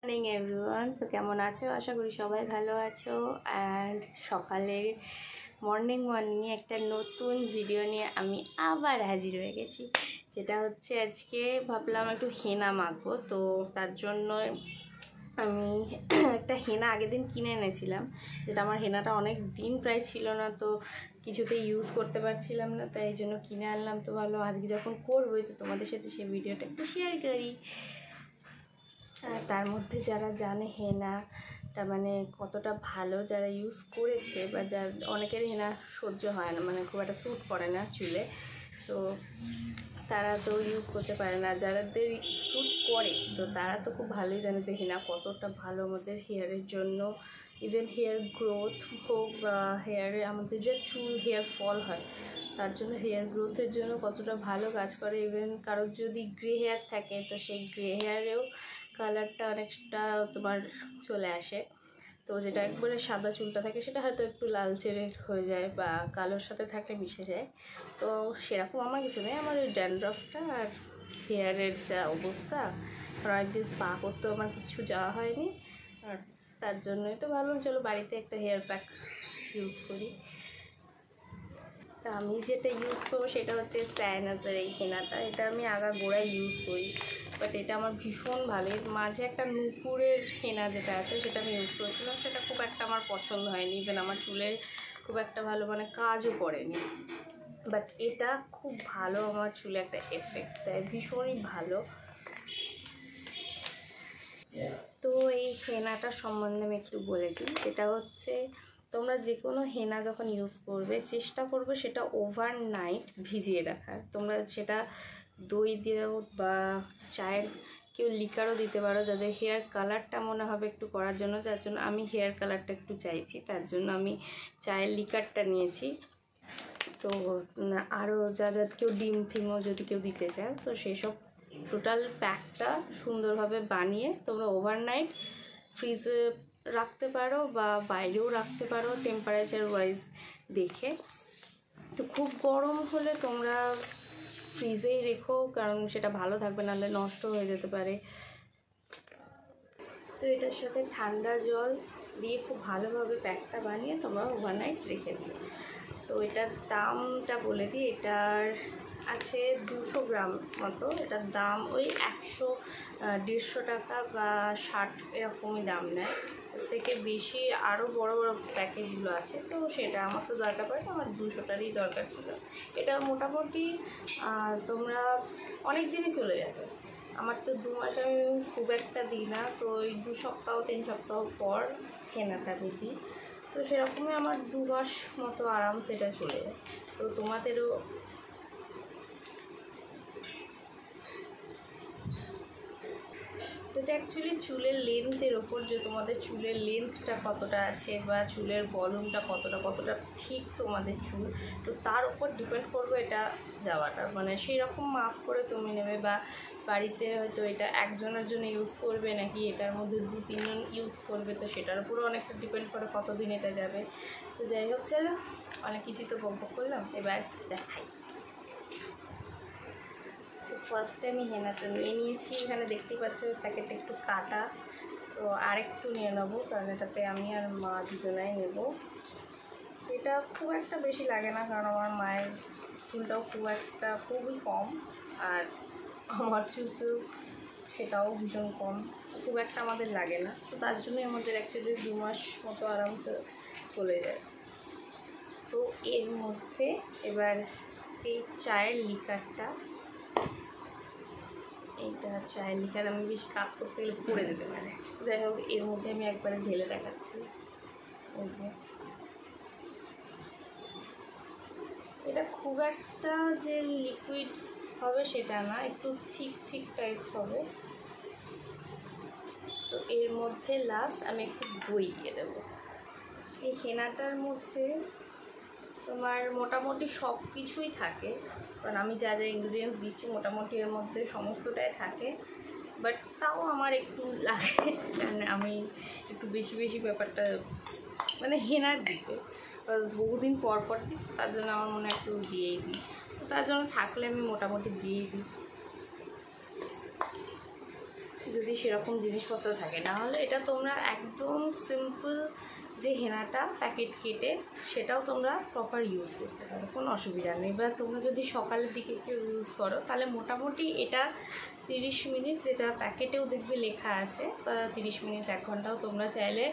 Morning everyone. তো কেমন আছো? আশা করি সবাই ভালো আছো। অ্যান্ড সকালে মর্নিংয়ে একটা নতুন ভিডিও নিয়ে আমি আবার হাজির হয়ে গেছি। যেটা হচ্ছে আজকে ভাবলাম একটু হেনা মাখবো। তো তার জন্য আমি একটা হেনা আগের দিন কিনে এনেছিলাম, যেটা আমার হেনাটা অনেক দিন প্রায় ছিল না, তো কিছুতে ইউজ করতে পারছিলাম না, তাই এই জন্য কিনে আনলাম। তো ভাবলাম আজকে যখন করবোই তো তোমাদের সাথে সেই ভিডিওটা একটু শেয়ার করি। তার মধ্যে যারা জানে হেনাটা মানে কতটা ভালো, যারা ইউজ করেছে বা যার অনেকের হেনা সহ্য হয় না, মানে খুব একটা স্যুট করে না চুলে, তো তারা তো ইউজ করতে পারে না। যাদের স্যুট করে তো তারা তো খুব ভালোই জানে যে হেনা কতটা ভালো আমাদের হেয়ারের জন্য। ইভেন হেয়ার গ্রোথ হোক বা হেয়ারে আমাদের যে চুল হেয়ার ফল হয় তার জন্য, হেয়ার গ্রোথের জন্য কতটা ভালো কাজ করে। ইভেন কারোর যদি গ্রে হেয়ার থাকে তো সেই গ্রে হেয়ারেও কালারটা অনেকটা তোমার চলে আসে। তো যেটা একবারে সাদা চুলটা থাকে সেটা হয়তো একটু লালচে হয়ে যায় বা কালোর সাথে থাকলে মিশে যায়। তো সেরকম আমার কিছু নেই, আমার ওই ড্যান্ড্রফটা আর হেয়ারের যা অবস্থা, অনেকদিন স্পা করতেও আমার কিছু যাওয়া হয়নি, আর তার জন্যই তো ভাবলাম চলো বাড়িতে একটা হেয়ার প্যাক ইউজ করি। তা আমি যেটা ইউজ করবো সেটা হচ্ছে সায়ানাজের এই হেনাটা। এটা আমি আগাগোড়ায় ইউজ করি, বাট এটা আমার ভীষণ ভালো। এর মাঝে একটা নুপুরের হেনা যেটা আছে সেটা আমি ইউজ করেছিলাম, সেটা খুব একটা আমার পছন্দ হয়নি। ইভেন আমার চুলে খুব একটা ভালো মানে কাজও করেনি, বাট এটা খুব ভালো, আমার চুলে একটা এফেক্ট দেয়, ভীষণই ভালো। তো এই হেনাটা সম্বন্ধে আমি একটু বলে দিই। যেটা হচ্ছে তোমরা যে কোনো হেনা যখন ইউজ করবে চেষ্টা করবে সেটা ওভারনাইট ভিজিয়ে রাখার। তোমরা সেটা দই দিয়েও বা চায়ের কেউ লিকারও দিতে পারো, যাদের হেয়ার কালারটা মনে হবে একটু করার জন্য, যার জন্য আমি হেয়ার কালারটা একটু চাইছি, তার জন্য আমি চায়ের লিকারটা নিয়েছি। তো আরও যা কেউ ডিম ফিমও যদি কেউ দিতে চায় তো সেসব টোটাল প্যাকটা সুন্দরভাবে বানিয়ে তোমরা ওভারনাইট ফ্রিজে রাখতে পারো বা বাইরেও রাখতে পারো টেম্পারেচার ওয়াইজ দেখে। তো খুব গরম হলে তোমরা ফ্রিজেই রেখো, কারণ সেটা ভালো থাকবে, নাহলে নষ্ট হয়ে যেতে পারে। তো এটার সাথে ঠান্ডা জল দিয়ে খুব ভালোভাবে প্যাকটা বানিয়ে তোমরা ওভারনাইট রেখে দিও। তো এটার দামটা বলে দিই, এটার আছে 200 গ্রাম মতো। এটার দাম ওই 100-150 টাকা বা 60 এরকমই দাম নেয়। এর থেকে বেশি আরও বড় বড় প্যাকেজগুলো আছে, তো সেটা আমার তো দরকার পড়ে না, আমার 200টারই দরকার ছিল। এটা মোটামুটি তোমরা অনেক দিনই চলে যাবে। আমার তো 2 মাস আমি খুব একটা দিই না, তো ওই 2 সপ্তাহ 3 সপ্তাহ পর হেনাটা দিই। তো সেরকমই আমার 2 মাস মতো আরাম সেটা চলে যায়। তো তোমাদেরও এটা অ্যাকচুয়ালি চুলের লেন্থের ওপর, যে তোমাদের চুলের লেন্থটা কতটা আছে বা চুলের ভলিউমটা কতটা ঠিক তোমাদের চুল, তো তার উপর ডিপেন্ড করবে এটা যাওয়াটা। মানে সেই রকম মাপ করে তুমি নেবে, বা বাড়িতে হয়তো এটা একজনের জন্য ইউজ করবে নাকি এটার মধ্যে 2-3 জন ইউজ করবে, তো সেটার উপরও অনেকটা ডিপেন্ড করে কতদিন এটা যাবে। তো যাই হোক, চলো অনেক কিছুই তো বকবক করলাম, এবার দেখাই। ফার্স্টে আমি হেনাটা নিয়ে নিয়েছি, এখানে দেখতেই পাচ্ছ প্যাকেটটা একটু কাটা, তো আরেকটু নিয়ে নেবো, কারণ এটাতে আমি আর মা দুজনাই নেব। এটা খুব একটা বেশি লাগে না, কারণ আমার মায়ের চুলটাও খুবই কম, আর আমার চুল তো সেটাও ভীষণ কম, খুব একটা আমাদের লাগে না। তো তার জন্যই আমাদের অ্যাকচুয়ালি 2 মাস মতো আরামসে চলে যায়। তো এর মধ্যে এবার এই চায়ের লিকারটা, এইটা চায়ের লিকার আমি বেশি কাপ করতে গেলে পড়ে যেতে পারে। যাই হোক, এর মধ্যে আমি একবারে ঢেলে দেখাচ্ছি। এই যে এটা খুব একটা যে লিকুইড হবে সেটা না, একটু থিক টাইপস হবে। তো এর মধ্যে লাস্ট আমি একটু দই দিয়ে দেবো। এই হেনাটার মধ্যে তোমার মোটামুটি সব কিছুই থাকে, কারণ আমি যা ইনগ্রিডিয়েন্টস দিচ্ছি মোটামুটি এর মধ্যে সমস্তটাই থাকে, বাট তাও আমার একটু লাগে, মানে আমি একটু বেশি ব্যাপারটা মানে হেনার দিকে বহুদিন পর দিই, তার জন্য আমার মনে একটু দিয়েই দিই। তো তার জন্য থাকলে আমি মোটামুটি দিয়েই দিই। যদি সেরকম জিনিসপত্র থাকে, না হলে এটা তোমরা একদম সিম্পল যে হেনাটা প্যাকেট কেটে সেটাও তোমরা প্রপার ইউজ করতে পারো, কোনো অসুবিধা নেই। বা তোমরা যদি সকালের দিকে কেউ ইউজ করো তাহলে মোটামুটি এটা 30 মিনিট, যেটা প্যাকেটেও দেখবে লেখা আছে, বা 30 মিনিট 1 ঘন্টাও তোমরা চাইলে,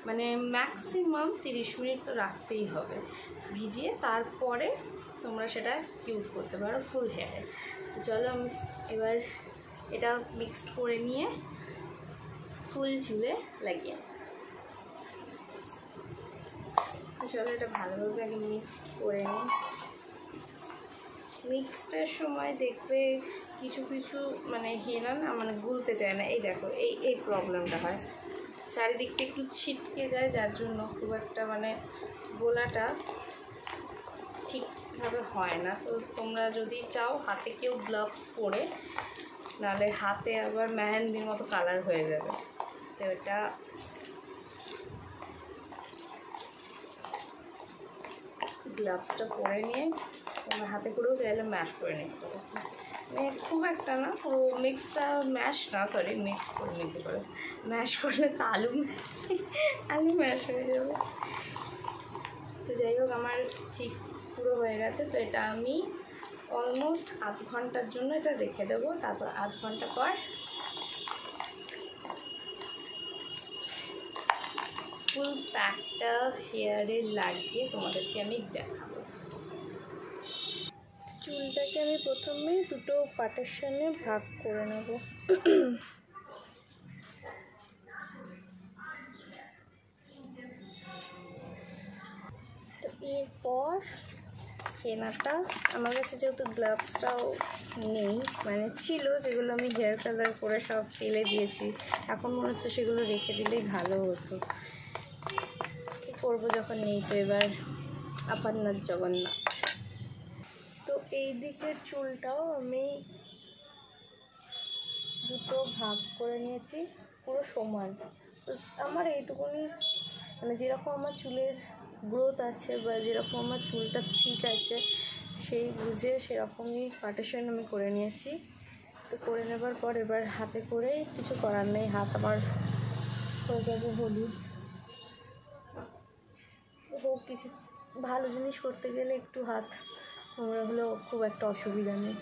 মানে ম্যাক্সিমাম 30 মিনিট তো রাখতেই হবে ভিজিয়ে, তারপরে তোমরা সেটা ইউজ করতে পারো ফুল হেয়ারে। তো চলো আমি এবার এটা মিক্সড করে নিয়ে ফুল চুলে লাগিয়ে, চলো এটা ভালোভাবে আগে মিক্সড করে নিই। মিক্সডের সময় দেখবে কিছু কিছু মানে হেনা না মানে গুলতে চায় না, এই দেখো এই প্রবলেমটা হয়, চারিদিকটা একটু ছিটকে যায়, যার জন্য খুব একটা মানে গোলাটা ঠিকভাবে হয় না। তো তোমরা যদি চাও হাতে কেউ গ্লাভস পরে, নাহলে হাতে আবার মেহেন্দির মতো কালার হয়ে যাবে। তো এটা গ্লাভসটা পরে নিয়ে তোমরা হাতে করেও চাইলে ম্যাশ করে নিতে পারো, মানে খুব একটা না, পুরো মিক্সটা ম্যাশ না, সরি মিক্স করে নিতে পারো। ম্যাশ করলে তো আলু ম্যাশ হয়ে যাবে। তো যাই হোক আমার ঠিক পুরো হয়ে গেছে। তো এটা আমি অলমোস্ট আধ ঘন্টার জন্য এটা রেখে দেবো, তারপর আধ ঘন্টা পর ফুল প্যাকটা হেয়ারে লাগিয়ে তোমাদেরকে আমি দেখাবো। চুলটাকে আমি প্রথমে দুটো পার্টিশনে ভাগ করে নেব। তো এরপর হেনাটা আমার কাছে যেহেতু গ্লাভসটাও নেই, মানে ছিল যেগুলো আমি হেয়ার কালার করে সব ফেলে দিয়েছি, এখন মনে হচ্ছে সেগুলো রেখে দিলেই ভালো হতো। কী করবো যখন নেই, তো এবার আপনার জগন্নাথ। তো এই দিকের চুলটাও আমি দুটো ভাগ করে নিয়েছি, পুরো সমান। তো আমার এইটুকুনি মানে যেরকম আমার চুলের গ্রোথ আছে বা যেরকম আমার চুলটা ঠিক আছে সেই বুঝে সেরকমই পার্টিশন আমি করে নিয়েছি। তো করে নেবার পর এবার হাতে করে কিছু করার নেই, হাত আমার হয়ে যাবে হলুদ। হোক, কিছু ভালো জিনিস করতে গেলে একটু হাত নোংরা হলেও খুব একটা অসুবিধা নেই।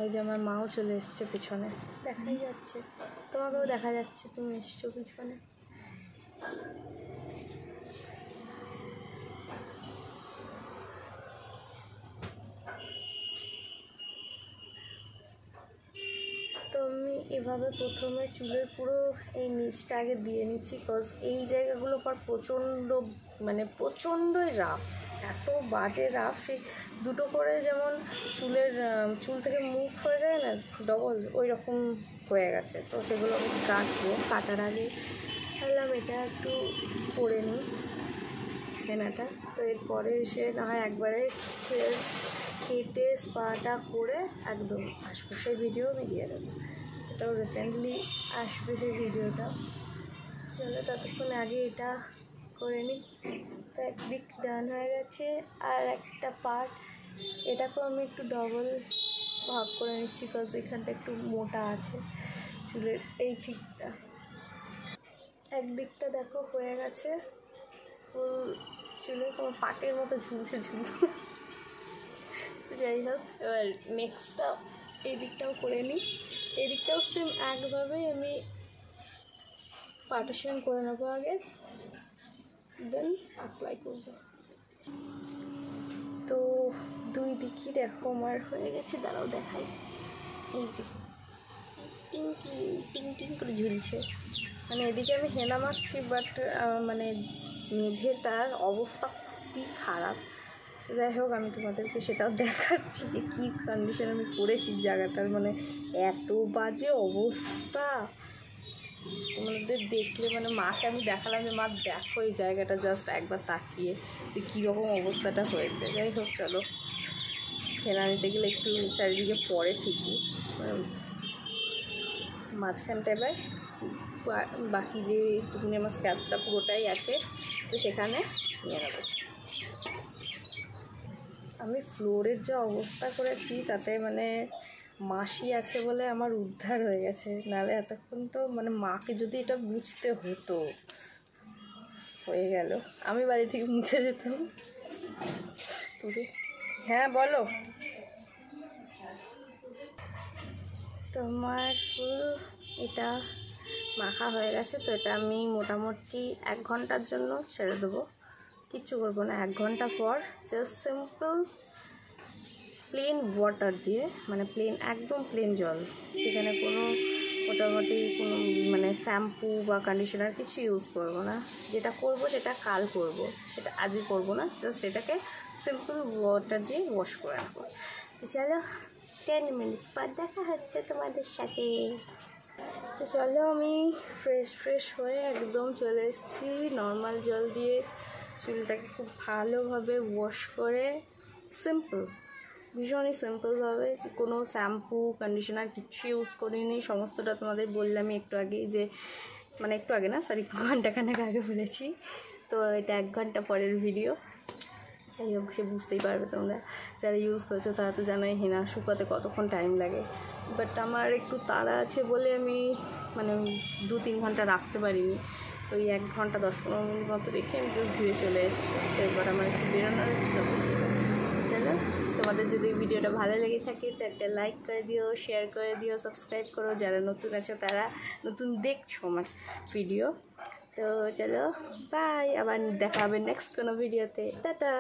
ওই যে আমার মাও চলে এসছে পিছনে, দেখাই যাচ্ছে, তোমাকেও দেখা যাচ্ছে, তুমি এসছো পিছনে। তো আমি এভাবে প্রথমে চুলের পুরো এই নিচটা আগে দিয়ে নিচ্ছি, বিকজ এই জায়গাগুলো পর প্রচণ্ডই রাফ, এত বাজে রাফ। সেই দুটো করে যেমন চুল থেকে মুখ হয়ে যায় না ডবল, ওই রকম হয়ে গেছে। তো সেগুলো আমি কাটবো, কাটার আগে ভাবলাম এটা একটু করে নিই হেনাটা। তো এরপরে এসে না হয় একবারে কেটে স্পাটা করে একদম আসবো, সেই ভিডিও আমি দিয়ে দেবো। এটাও রিসেন্টলি আসবে সেই ভিডিওটা। চলো ততক্ষণ আগে এটা করে নিই। তো একদিক ডান হয়ে গেছে, আর একটা পার্ট এটাকেও আমি একটু ডবল ভাগ করে নিচ্ছি, বিকজ এখানটা একটু মোটা আছে চুলের এই দিকটা। একদিকটা দেখো হয়ে গেছে, ফুল চুলে কোনো পাটের মতো ঝুলছে ঝুল। যাই হোক, এবার নেক্সটটা এই দিকটাও করে নিই। এই দিকটাও সেম একভাবেই আমি পার্টিশন করে নেবো আগে, দেন অ্যাপ্লাই করবো। তো দুই দিকই দেখো আমার হয়ে গেছে, দাঁড়াও দেখাই। এই যে টিং টিং টিং টিং করে ঝুলছে, মানে এদিকে আমি হেনা মাখছি, বাট মানে মেঝেটার অবস্থা খুবই খারাপ। যাই হোক, আমি তোমাদেরকে সেটাও দেখাচ্ছি যে কী কন্ডিশন আমি করেছি জায়গাটার, মানে এত বাজে অবস্থা। তোমাদের দেখলে মানে মাকে আমি দেখালাম যে মা দেখো এই জায়গাটা জাস্ট একবার তাকিয়ে যে কীরকম অবস্থাটা হয়েছে। যাই হোক চলো, হেনা নিতে গেলে একটু চারিদিকে পড়ে ঠিকই, মাঝখানটা এবার বাকি যে একটুখানি আমার স্ক্যাল্পটা পুরোটাই আছে, তো সেখানে নিয়ে নেব। আমি ফ্লোরের যে অবস্থা করেছি তাতে মানে মাসি আছে বলে আমার উদ্ধার হয়ে গেছে, নাহলে এতক্ষণ তো মানে মাকে যদি এটা বুঝতে হতো, হয়ে গেল, আমি বাড়ি থেকে মুছে যেতাম। হ্যাঁ বলো। তোমার ফুল এটা মাখা হয়ে গেছে, তো এটা আমি মোটামুটি 1 ঘন্টার জন্য ছেড়ে দেবো, কিচ্ছু করবো না। 1 ঘন্টা পর জাস্ট সিম্পল প্লেন ওয়াটার দিয়ে, মানে প্লেন, একদম প্লেন জল, যেখানে কোনো মোটামুটি কোনো মানে শ্যাম্পু বা কন্ডিশনার কিছু ইউজ করবো না। যেটা করব সেটা কাল করব, সেটা আজই করব না, জাস্ট এটাকে সিম্পল ওয়াটার দিয়ে ওয়াশ করে নেবো। তো চলো 10 মিনিটস পর দেখা হচ্ছে তোমাদের সাথে। তো চলো আমি ফ্রেশ হয়ে একদম চলে এসেছি, নর্মাল জল দিয়ে চুলটাকে খুব ভালোভাবে ওয়াশ করে, সিম্পল, ভীষণই সিম্পলভাবে, কোনো শ্যাম্পু কন্ডিশনার কিচ্ছু ইউজ করিনি। সমস্তটা তোমাদের বললামই একটু আগেই, যে মানে একটু আগে না, সরি ঘন্টাখানেক আগে বলেছি। তো এটা 1 ঘন্টা পরের ভিডিও, যাই হোক সে বুঝতেই পারবে তোমরা, যারা ইউজ করেছো তারা তো জানোই হেনা শুকাতে কতক্ষণ টাইম লাগে। বাট আমার একটু তাড়া আছে বলে আমি মানে 2-3 ঘন্টা রাখতে পারিনি, ওই 1 ঘন্টা 10-15 মিনিট মতো রেখে আমি জাস্ট ধুয়ে চলে এসেছি। তো এবার আমার একটু বেরোনোর আছে, চলো। তোমাদের যদি ভিডিওটা ভালো লেগে থাকে তো একটা লাইক করে দিও, শেয়ার করে দিও, সাবস্ক্রাইব করো, যারা নতুন আছো তারা, নতুন দেখছো আমার ভিডিও। তো চলো বাই, আবার দেখা হবে নেক্সট কোনো ভিডিওতে, টাটা।